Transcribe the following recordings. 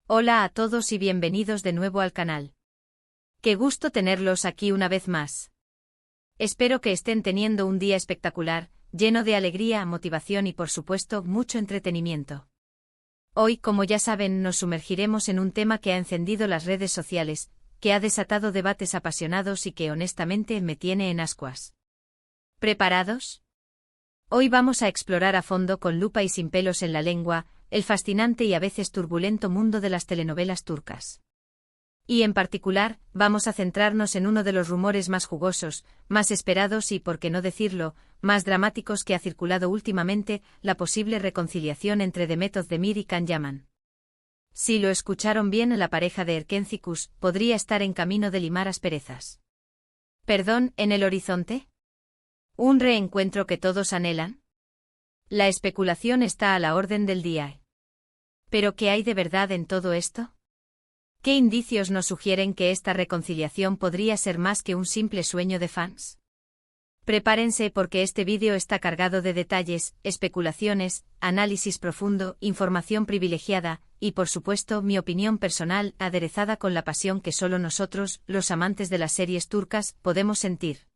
Hola a todos y bienvenidos de nuevo al canal. Qué gusto tenerlos aquí una vez más. Espero que estén teniendo un día espectacular, lleno de alegría, motivación y por supuesto mucho entretenimiento. Hoy, como ya saben, nos sumergiremos en un tema que ha encendido las redes sociales, que ha desatado debates apasionados y que honestamente me tiene en ascuas. ¿Preparados? Hoy vamos a explorar a fondo con lupa y sin pelos en la lengua, el fascinante y a veces turbulento mundo de las telenovelas turcas. Y en particular, vamos a centrarnos en uno de los rumores más jugosos, más esperados y, por qué no decirlo, más dramáticos que ha circulado últimamente, la posible reconciliación entre Demet Özdemir y Can Yaman. Si lo escucharon bien, la pareja de Erkenci podría estar en camino de limar asperezas. ¿Perdón, en el horizonte? ¿Un reencuentro que todos anhelan? La especulación está a la orden del día. ¿Pero qué hay de verdad en todo esto? ¿Qué indicios nos sugieren que esta reconciliación podría ser más que un simple sueño de fans? Prepárense porque este vídeo está cargado de detalles, especulaciones, análisis profundo, información privilegiada, y por supuesto mi opinión personal, aderezada con la pasión que solo nosotros, los amantes de las series turcas, podemos sentir.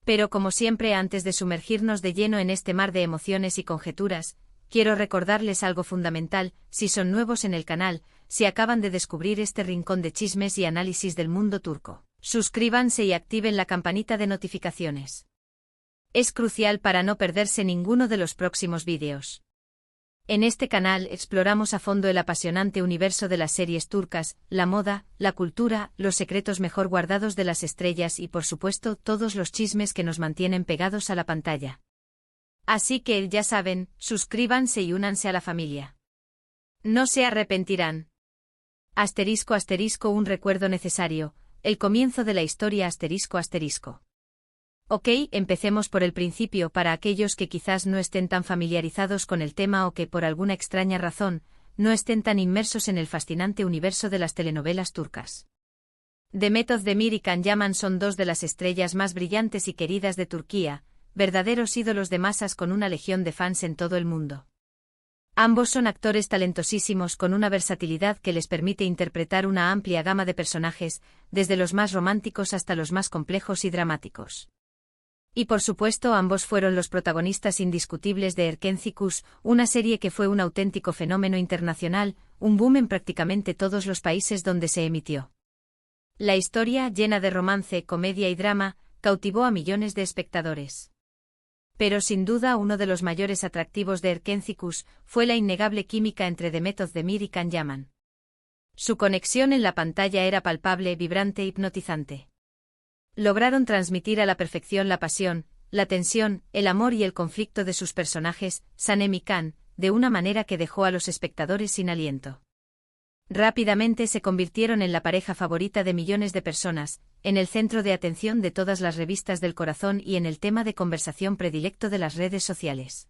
Pero como siempre, antes de sumergirnos de lleno en este mar de emociones y conjeturas, quiero recordarles algo fundamental: si son nuevos en el canal, si acaban de descubrir este rincón de chismes y análisis del mundo turco, suscríbanse y activen la campanita de notificaciones. Es crucial para no perderse ninguno de los próximos vídeos. En este canal exploramos a fondo el apasionante universo de las series turcas, la moda, la cultura, los secretos mejor guardados de las estrellas y por supuesto todos los chismes que nos mantienen pegados a la pantalla. Así que ya saben, suscríbanse y únanse a la familia. No se arrepentirán. ***, un recuerdo necesario, el comienzo de la historia ***. Ok, empecemos por el principio para aquellos que quizás no estén tan familiarizados con el tema o que por alguna extraña razón, no estén tan inmersos en el fascinante universo de las telenovelas turcas. Demet Özdemir y Can Yaman son dos de las estrellas más brillantes y queridas de Turquía, verdaderos ídolos de masas con una legión de fans en todo el mundo. Ambos son actores talentosísimos con una versatilidad que les permite interpretar una amplia gama de personajes, desde los más románticos hasta los más complejos y dramáticos. Y por supuesto ambos fueron los protagonistas indiscutibles de Erkenci, una serie que fue un auténtico fenómeno internacional, un boom en prácticamente todos los países donde se emitió. La historia, llena de romance, comedia y drama, cautivó a millones de espectadores. Pero sin duda uno de los mayores atractivos de Erkenci fue la innegable química entre Demet Özdemir y Can Yaman. Su conexión en la pantalla era palpable, vibrante e hipnotizante. Lograron transmitir a la perfección la pasión, la tensión, el amor y el conflicto de sus personajes, Sanem y Can, de una manera que dejó a los espectadores sin aliento. Rápidamente se convirtieron en la pareja favorita de millones de personas, en el centro de atención de todas las revistas del corazón y en el tema de conversación predilecto de las redes sociales.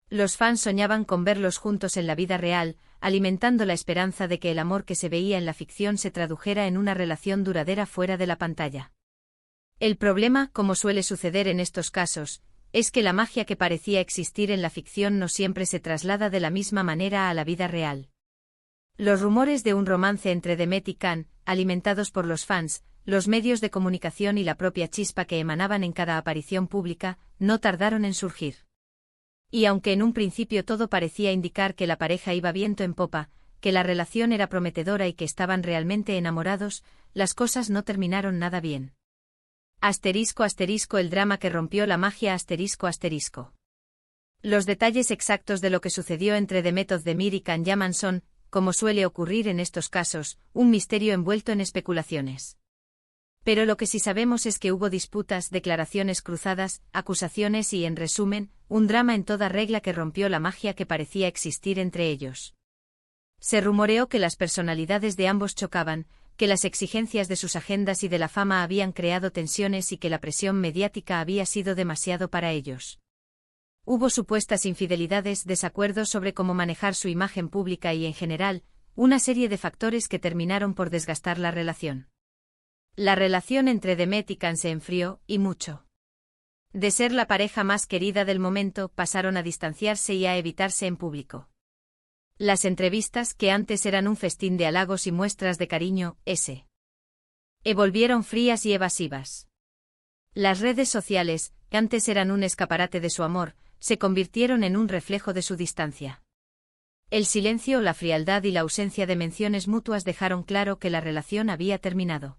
Los fans soñaban con verlos juntos en la vida real, alimentando la esperanza de que el amor que se veía en la ficción se tradujera en una relación duradera fuera de la pantalla. El problema, como suele suceder en estos casos, es que la magia que parecía existir en la ficción no siempre se traslada de la misma manera a la vida real. Los rumores de un romance entre Demet y Can, alimentados por los fans, los medios de comunicación y la propia chispa que emanaban en cada aparición pública, no tardaron en surgir. Y aunque en un principio todo parecía indicar que la pareja iba viento en popa, que la relación era prometedora y que estaban realmente enamorados, las cosas no terminaron nada bien. ***, el drama que rompió la magia ***. Los detalles exactos de lo que sucedió entre Demet Özdemir y Can Yaman son, como suele ocurrir en estos casos, un misterio envuelto en especulaciones. Pero lo que sí sabemos es que hubo disputas, declaraciones cruzadas, acusaciones y, en resumen, un drama en toda regla que rompió la magia que parecía existir entre ellos. Se rumoreó que las personalidades de ambos chocaban, que las exigencias de sus agendas y de la fama habían creado tensiones y que la presión mediática había sido demasiado para ellos. Hubo supuestas infidelidades, desacuerdos sobre cómo manejar su imagen pública y, en general, una serie de factores que terminaron por desgastar la relación. La relación entre Demet y Can se enfrió, y mucho. De ser la pareja más querida del momento, pasaron a distanciarse y a evitarse en público. Las entrevistas, que antes eran un festín de halagos y muestras de cariño, volvieron frías y evasivas. Las redes sociales, que antes eran un escaparate de su amor, se convirtieron en un reflejo de su distancia. El silencio, la frialdad y la ausencia de menciones mutuas dejaron claro que la relación había terminado.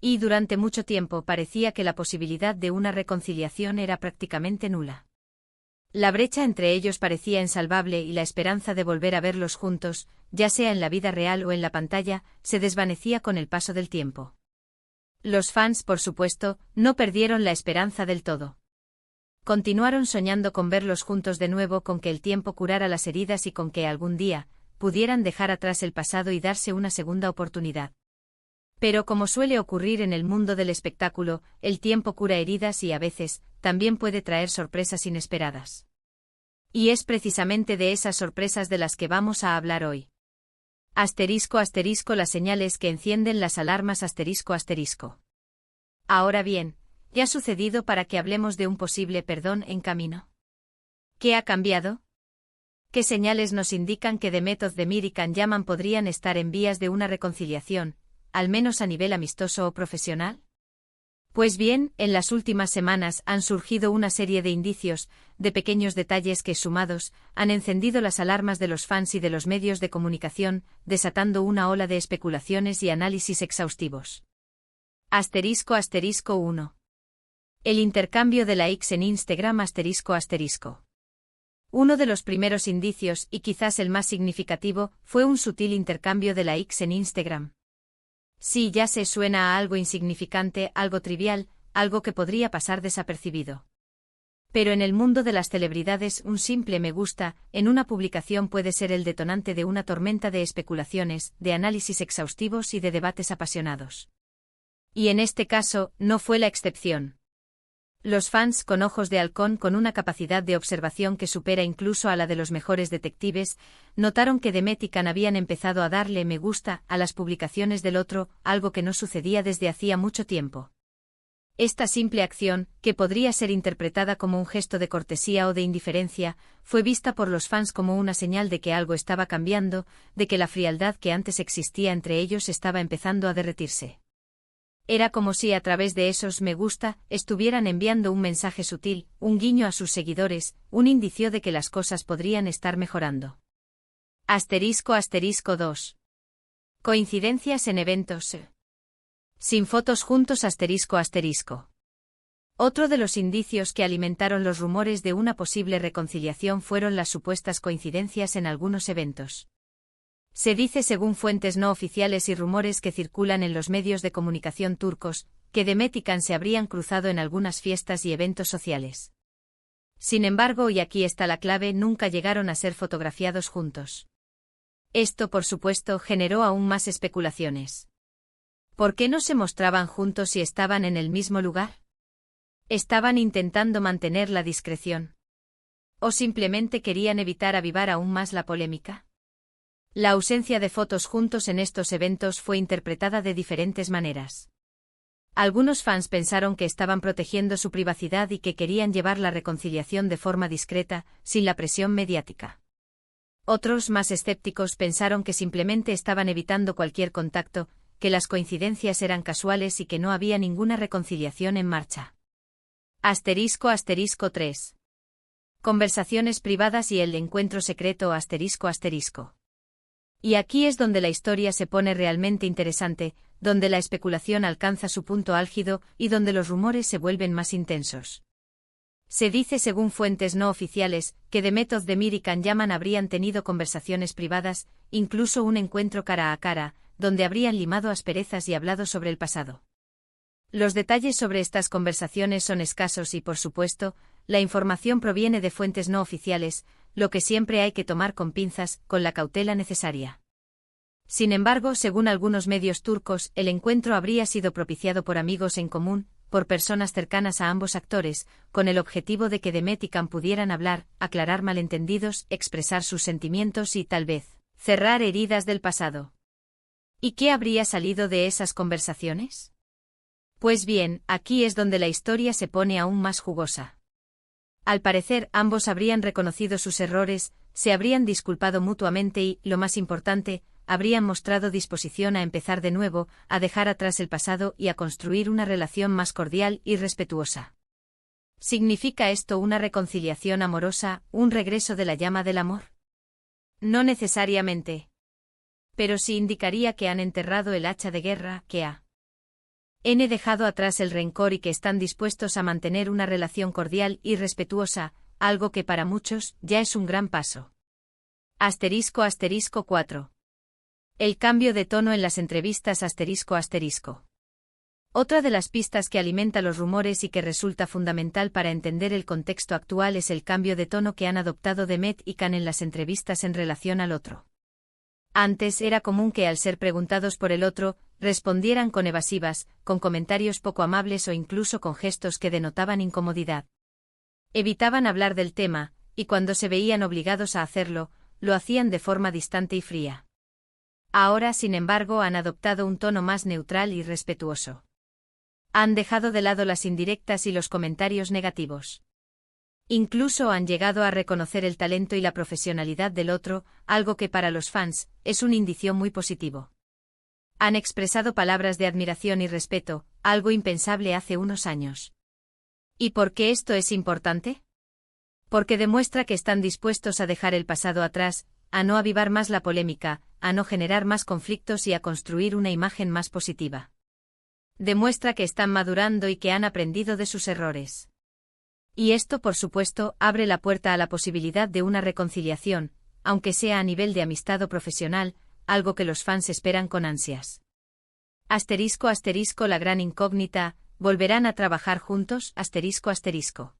Y durante mucho tiempo parecía que la posibilidad de una reconciliación era prácticamente nula. La brecha entre ellos parecía insalvable y la esperanza de volver a verlos juntos, ya sea en la vida real o en la pantalla, se desvanecía con el paso del tiempo. Los fans, por supuesto, no perdieron la esperanza del todo. Continuaron soñando con verlos juntos de nuevo, con que el tiempo curara las heridas y con que algún día pudieran dejar atrás el pasado y darse una segunda oportunidad. Pero como suele ocurrir en el mundo del espectáculo, el tiempo cura heridas y a veces también puede traer sorpresas inesperadas. Y es precisamente de esas sorpresas de las que vamos a hablar hoy. Asterisco asterisco las señales que encienden las alarmas asterisco asterisco. Ahora bien, ¿qué ha sucedido para que hablemos de un posible perdón en camino? ¿Qué ha cambiado? ¿Qué señales nos indican que Demet Özdemir y Can Yaman podrían estar en vías de una reconciliación, al menos a nivel amistoso o profesional? Pues bien, en las últimas semanas han surgido una serie de indicios, de pequeños detalles que, sumados, han encendido las alarmas de los fans y de los medios de comunicación, desatando una ola de especulaciones y análisis exhaustivos. Asterisco asterisco 1. El intercambio de likes en Instagram asterisco asterisco. Uno de los primeros indicios, y quizás el más significativo, fue un sutil intercambio de likes en Instagram. Sí, ya se suena a algo insignificante, algo trivial, algo que podría pasar desapercibido. Pero en el mundo de las celebridades, un simple me gusta en una publicación puede ser el detonante de una tormenta de especulaciones, de análisis exhaustivos y de debates apasionados. Y en este caso, no fue la excepción. Los fans con ojos de halcón, con una capacidad de observación que supera incluso a la de los mejores detectives, notaron que Demet y Can habían empezado a darle me gusta a las publicaciones del otro, algo que no sucedía desde hacía mucho tiempo. Esta simple acción, que podría ser interpretada como un gesto de cortesía o de indiferencia, fue vista por los fans como una señal de que algo estaba cambiando, de que la frialdad que antes existía entre ellos estaba empezando a derretirse. Era como si a través de esos me gusta estuvieran enviando un mensaje sutil, un guiño a sus seguidores, un indicio de que las cosas podrían estar mejorando. Asterisco asterisco 2. Coincidencias en eventos. Sin fotos juntos asterisco asterisco. Otro de los indicios que alimentaron los rumores de una posible reconciliación fueron las supuestas coincidencias en algunos eventos. Se dice, según fuentes no oficiales y rumores que circulan en los medios de comunicación turcos, que Demet y Can se habrían cruzado en algunas fiestas y eventos sociales. Sin embargo, y aquí está la clave, nunca llegaron a ser fotografiados juntos. Esto, por supuesto, generó aún más especulaciones. ¿Por qué no se mostraban juntos si estaban en el mismo lugar? ¿Estaban intentando mantener la discreción? ¿O simplemente querían evitar avivar aún más la polémica? La ausencia de fotos juntos en estos eventos fue interpretada de diferentes maneras. Algunos fans pensaron que estaban protegiendo su privacidad y que querían llevar la reconciliación de forma discreta, sin la presión mediática. Otros, más escépticos, pensaron que simplemente estaban evitando cualquier contacto, que las coincidencias eran casuales y que no había ninguna reconciliación en marcha. Asterisco asterisco 3. Conversaciones privadas y el encuentro secreto asterisco asterisco. Y aquí es donde la historia se pone realmente interesante, donde la especulación alcanza su punto álgido y donde los rumores se vuelven más intensos. Se dice, según fuentes no oficiales, que Demet Özdemir y Can Yaman habrían tenido conversaciones privadas, incluso un encuentro cara a cara, donde habrían limado asperezas y hablado sobre el pasado. Los detalles sobre estas conversaciones son escasos y, por supuesto, la información proviene de fuentes no oficiales, lo que siempre hay que tomar con pinzas, con la cautela necesaria. Sin embargo, según algunos medios turcos, el encuentro habría sido propiciado por amigos en común, por personas cercanas a ambos actores, con el objetivo de que Demet y Can pudieran hablar, aclarar malentendidos, expresar sus sentimientos y, tal vez, cerrar heridas del pasado. ¿Y qué habría salido de esas conversaciones? Pues bien, aquí es donde la historia se pone aún más jugosa. Al parecer, ambos habrían reconocido sus errores, se habrían disculpado mutuamente y, lo más importante, habrían mostrado disposición a empezar de nuevo, a dejar atrás el pasado y a construir una relación más cordial y respetuosa. ¿Significa esto una reconciliación amorosa, un regreso de la llama del amor? No necesariamente. Pero sí indicaría que han enterrado el hacha de guerra, que han dejado atrás el rencor y que están dispuestos a mantener una relación cordial y respetuosa, algo que para muchos ya es un gran paso. *** 4. El cambio de tono en las entrevistas ***. Otra de las pistas que alimenta los rumores y que resulta fundamental para entender el contexto actual es el cambio de tono que han adoptado Demet y Can en las entrevistas en relación al otro. Antes era común que al ser preguntados por el otro, respondieran con evasivas, con comentarios poco amables o incluso con gestos que denotaban incomodidad. Evitaban hablar del tema, y cuando se veían obligados a hacerlo, lo hacían de forma distante y fría. Ahora, sin embargo, han adoptado un tono más neutral y respetuoso. Han dejado de lado las indirectas y los comentarios negativos. Incluso han llegado a reconocer el talento y la profesionalidad del otro, algo que para los fans es un indicio muy positivo. Han expresado palabras de admiración y respeto, algo impensable hace unos años. ¿Y por qué esto es importante? Porque demuestra que están dispuestos a dejar el pasado atrás, a no avivar más la polémica, a no generar más conflictos y a construir una imagen más positiva. Demuestra que están madurando y que han aprendido de sus errores. Y esto, por supuesto, abre la puerta a la posibilidad de una reconciliación, aunque sea a nivel de amistad o profesional, algo que los fans esperan con ansias. *** La gran incógnita, ¿volverán a trabajar juntos? ***.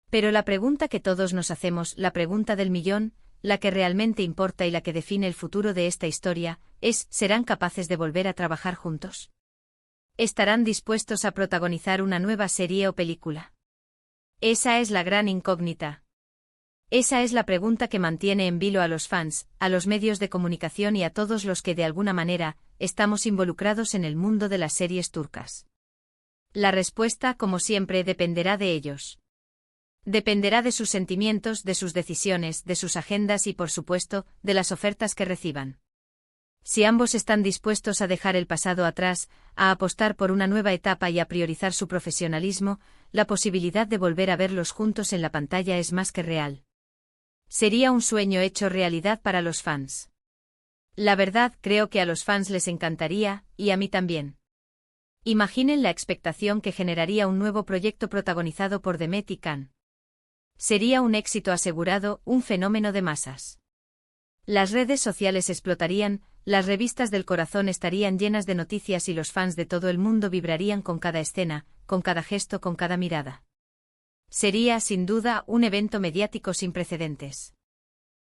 Pero la pregunta que todos nos hacemos, la pregunta del millón, la que realmente importa y la que define el futuro de esta historia, es, ¿serán capaces de volver a trabajar juntos? ¿Estarán dispuestos a protagonizar una nueva serie o película? Esa es la gran incógnita. Esa es la pregunta que mantiene en vilo a los fans, a los medios de comunicación y a todos los que de alguna manera estamos involucrados en el mundo de las series turcas. La respuesta, como siempre, dependerá de ellos. Dependerá de sus sentimientos, de sus decisiones, de sus agendas y, por supuesto, de las ofertas que reciban. Si ambos están dispuestos a dejar el pasado atrás, a apostar por una nueva etapa y a priorizar su profesionalismo, la posibilidad de volver a verlos juntos en la pantalla es más que real. Sería un sueño hecho realidad para los fans. La verdad, creo que a los fans les encantaría, y a mí también. Imaginen la expectación que generaría un nuevo proyecto protagonizado por Demet y Can. Sería un éxito asegurado, un fenómeno de masas. Las redes sociales explotarían, las revistas del corazón estarían llenas de noticias y los fans de todo el mundo vibrarían con cada escena, con cada gesto, con cada mirada. Sería, sin duda, un evento mediático sin precedentes.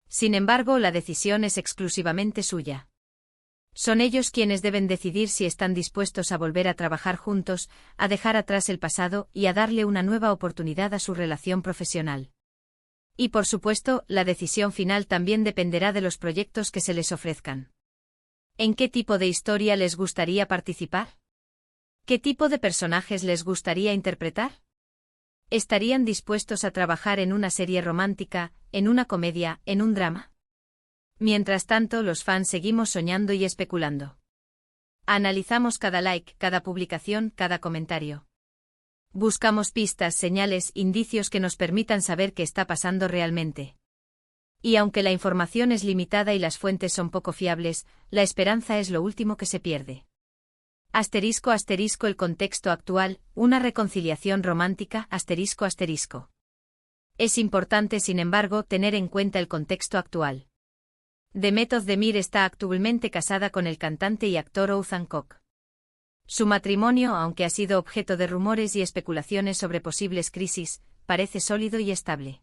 Sin embargo, la decisión es exclusivamente suya. Son ellos quienes deben decidir si están dispuestos a volver a trabajar juntos, a dejar atrás el pasado y a darle una nueva oportunidad a su relación profesional. Y por supuesto, la decisión final también dependerá de los proyectos que se les ofrezcan. ¿En qué tipo de historia les gustaría participar? ¿Qué tipo de personajes les gustaría interpretar? ¿Estarían dispuestos a trabajar en una serie romántica, en una comedia, en un drama? Mientras tanto, los fans seguimos soñando y especulando. Analizamos cada like, cada publicación, cada comentario. Buscamos pistas, señales, indicios que nos permitan saber qué está pasando realmente. Y aunque la información es limitada y las fuentes son poco fiables, la esperanza es lo último que se pierde. *** El contexto actual, una reconciliación romántica, ***. Es importante, sin embargo, tener en cuenta el contexto actual. Demet Özdemir está actualmente casada con el cantante y actor Oğuzhan Koç. Su matrimonio, aunque ha sido objeto de rumores y especulaciones sobre posibles crisis, parece sólido y estable.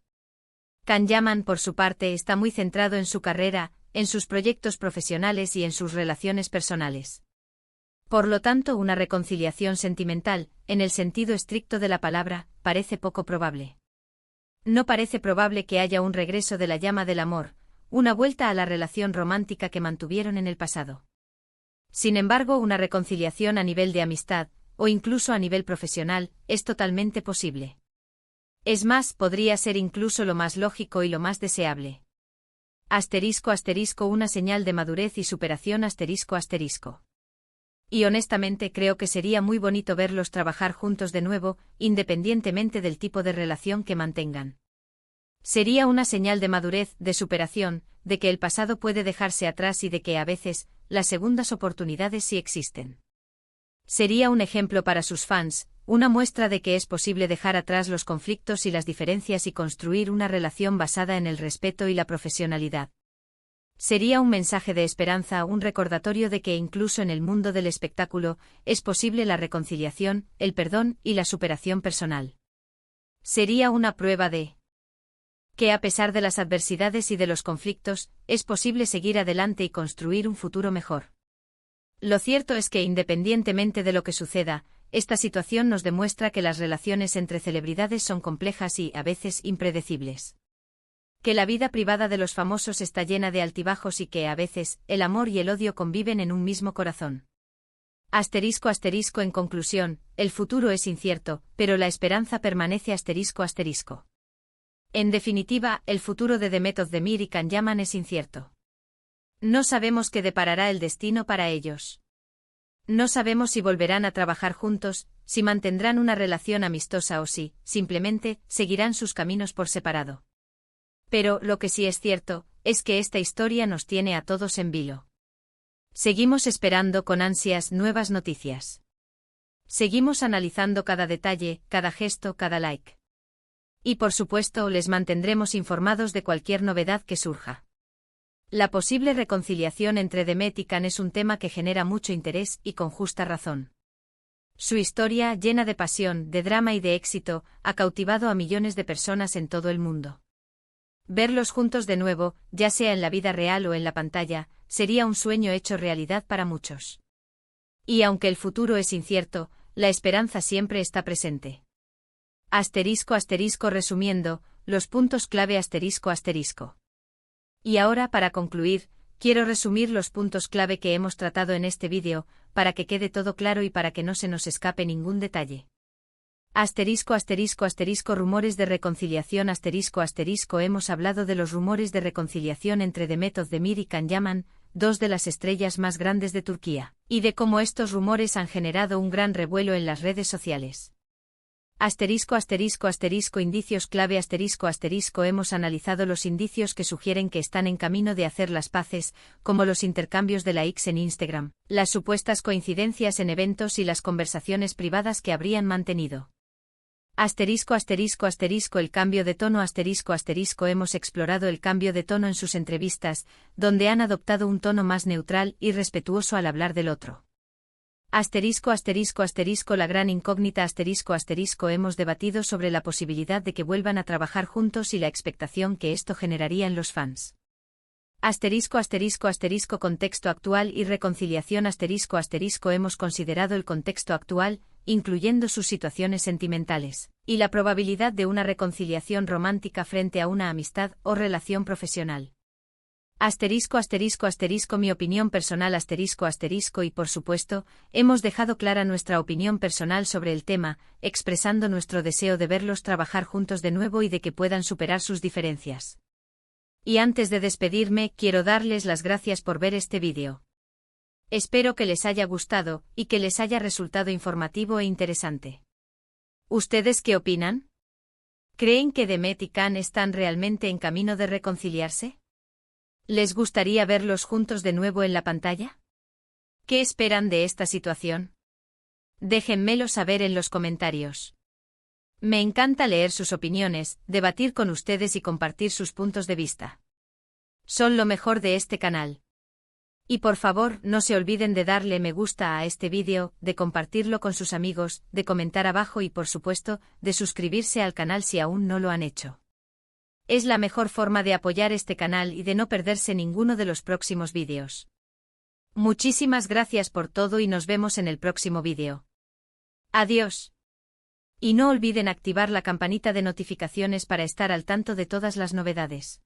Can Yaman, por su parte, está muy centrado en su carrera, en sus proyectos profesionales y en sus relaciones personales. Por lo tanto, una reconciliación sentimental, en el sentido estricto de la palabra, parece poco probable. No parece probable que haya un regreso de la llama del amor, una vuelta a la relación romántica que mantuvieron en el pasado. Sin embargo, una reconciliación a nivel de amistad, o incluso a nivel profesional, es totalmente posible. Es más, podría ser incluso lo más lógico y lo más deseable. Asterisco asterisco una señal de madurez y superación asterisco asterisco. Y honestamente creo que sería muy bonito verlos trabajar juntos de nuevo, independientemente del tipo de relación que mantengan. Sería una señal de madurez, de superación, de que el pasado puede dejarse atrás y de que a veces, las segundas oportunidades sí existen. Sería un ejemplo para sus fans, una muestra de que es posible dejar atrás los conflictos y las diferencias y construir una relación basada en el respeto y la profesionalidad. Sería un mensaje de esperanza, un recordatorio de que incluso en el mundo del espectáculo, es posible la reconciliación, el perdón y la superación personal. Sería una prueba de que a pesar de las adversidades y de los conflictos, es posible seguir adelante y construir un futuro mejor. Lo cierto es que independientemente de lo que suceda, esta situación nos demuestra que las relaciones entre celebridades son complejas y, a veces, impredecibles. Que la vida privada de los famosos está llena de altibajos y que, a veces, el amor y el odio conviven en un mismo corazón. Asterisco asterisco en conclusión, el futuro es incierto, pero la esperanza permanece asterisco asterisco. En definitiva, el futuro de Demet Özdemir y Can Yaman es incierto. No sabemos qué deparará el destino para ellos. No sabemos si volverán a trabajar juntos, si mantendrán una relación amistosa o si, simplemente, seguirán sus caminos por separado. Pero, lo que sí es cierto, es que esta historia nos tiene a todos en vilo. Seguimos esperando con ansias nuevas noticias. Seguimos analizando cada detalle, cada gesto, cada like. Y por supuesto, les mantendremos informados de cualquier novedad que surja. La posible reconciliación entre Demet y Can es un tema que genera mucho interés y con justa razón. Su historia, llena de pasión, de drama y de éxito, ha cautivado a millones de personas en todo el mundo. Verlos juntos de nuevo, ya sea en la vida real o en la pantalla, sería un sueño hecho realidad para muchos. Y aunque el futuro es incierto, la esperanza siempre está presente. Asterisco asterisco resumiendo, los puntos clave asterisco asterisco. Y ahora, para concluir, quiero resumir los puntos clave que hemos tratado en este vídeo, para que quede todo claro y para que no se nos escape ningún detalle. Asterisco asterisco asterisco rumores de reconciliación asterisco asterisco hemos hablado de los rumores de reconciliación entre Demet Özdemir y Can Yaman, dos de las estrellas más grandes de Turquía, y de cómo estos rumores han generado un gran revuelo en las redes sociales. Asterisco asterisco asterisco indicios clave asterisco asterisco hemos analizado los indicios que sugieren que están en camino de hacer las paces, como los intercambios de likes en Instagram, las supuestas coincidencias en eventos y las conversaciones privadas que habrían mantenido. Asterisco asterisco asterisco el cambio de tono asterisco asterisco hemos explorado el cambio de tono en sus entrevistas, donde han adoptado un tono más neutral y respetuoso al hablar del otro. Asterisco asterisco asterisco la gran incógnita asterisco asterisco hemos debatido sobre la posibilidad de que vuelvan a trabajar juntos y la expectación que esto generaría en los fans. Asterisco asterisco asterisco contexto actual y reconciliación asterisco asterisco hemos considerado el contexto actual, incluyendo sus situaciones sentimentales, y la probabilidad de una reconciliación romántica frente a una amistad o relación profesional. Asterisco asterisco asterisco mi opinión personal asterisco asterisco y por supuesto, hemos dejado clara nuestra opinión personal sobre el tema, expresando nuestro deseo de verlos trabajar juntos de nuevo y de que puedan superar sus diferencias. Y antes de despedirme, quiero darles las gracias por ver este vídeo. Espero que les haya gustado, y que les haya resultado informativo e interesante. ¿Ustedes qué opinan? ¿Creen que Demet y Can están realmente en camino de reconciliarse? ¿Les gustaría verlos juntos de nuevo en la pantalla? ¿Qué esperan de esta situación? Déjenmelo saber en los comentarios. Me encanta leer sus opiniones, debatir con ustedes y compartir sus puntos de vista. Son lo mejor de este canal. Y por favor, no se olviden de darle me gusta a este vídeo, de compartirlo con sus amigos, de comentar abajo y por supuesto, de suscribirse al canal si aún no lo han hecho. Es la mejor forma de apoyar este canal y de no perderse ninguno de los próximos vídeos. Muchísimas gracias por todo y nos vemos en el próximo vídeo. Adiós. Y no olviden activar la campanita de notificaciones para estar al tanto de todas las novedades.